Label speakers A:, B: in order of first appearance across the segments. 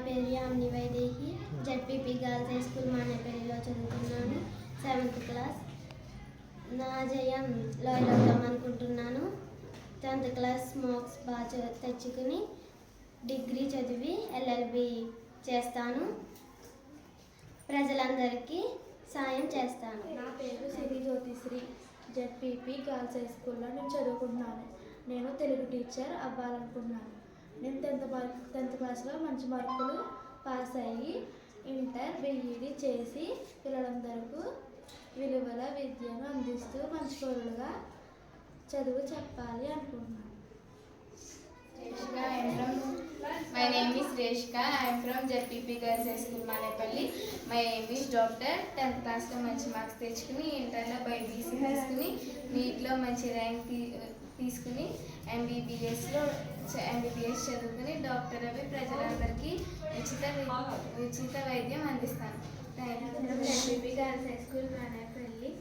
A: పేరు Yamini Vaidehi. ZPP girls high school మానేపల్లిలో చదువుతున్నాను. 7th class. నా జయం లాయర్ అవుదాం అనుకుంటున్నాను. 10th క్లాస్ మార్క్స్ బాగా తెచ్చుకుని డిగ్రీ చదివి LLB చేస్తాను. ప్రజలందరికీ సాయం చేస్తాను.
B: నా పేరు సిరి జ్యోతిశ్రీ. జెడ్పీపీ గర్ల్స్ హై స్కూల్లో నేను చదువుకుంటున్నాను. నేను తెలుగు టీచర్ అవ్వాలనుకున్నాను. నేను 10th క్లాస్లో మంచి మార్కులు పాస్ అయ్యి ఇంటర్ BEd చేసి పిల్లలందరికీ విలువల విద్యను అందిస్తూ మంచి పౌరులుగా చదువు చెప్పాలి అనుకుంటున్నాను.
C: My name is Reshika. I am from ZPP Girls High School Manepalli. My aim is doctor. 10th class లో మంచి మార్క్స్ తెచ్చుకుని ఇంటర్లో BC తీసుకుని నీట్లో మంచి ర్యాంక్ తీసుకుని MBBS చదువుకుని డాక్టర్ అవి ప్రజలందరికీ ఉచిత వైద్యం అందిస్తాను.
B: ZPP Girls High School Manepalli.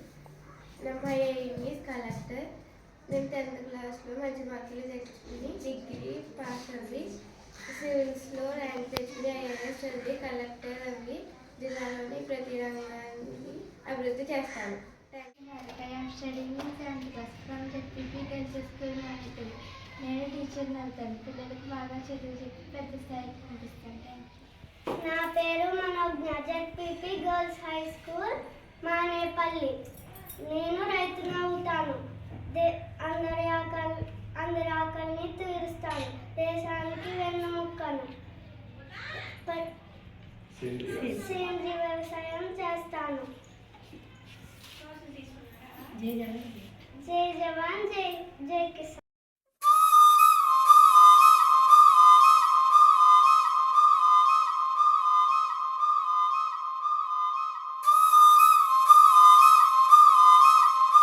B: My aim is collector. నేను 10th క్లాస్లో మంచి మార్కులు తెచ్చుకుని డిగ్రీ పాస్ అవ్వి సివిల్స్లో ర్యాంక్ తెచ్చుకుని IAS చదివి కలెక్టర్ అవ్వి జిల్లాలోని ప్రతి రంగాన్ని అభివృద్ధి చేస్తాను. నేను టీచర్ని అవుతాను. పిల్లలకు బాగా చదువు చెప్పి పెద్ద స్థాయికి పంపిస్తాను.
D: నా పేరు Manogna. ZPP girls high school Manepalli. నేను రైతును అవుతాను. అందరి ఆకలిని తీరుస్తాను. దేశానికి వెన్నుముక్కను. సేంద్రీయ వ్యవసాయం చేస్తాను. జై జవాన్ జై కిసాన్.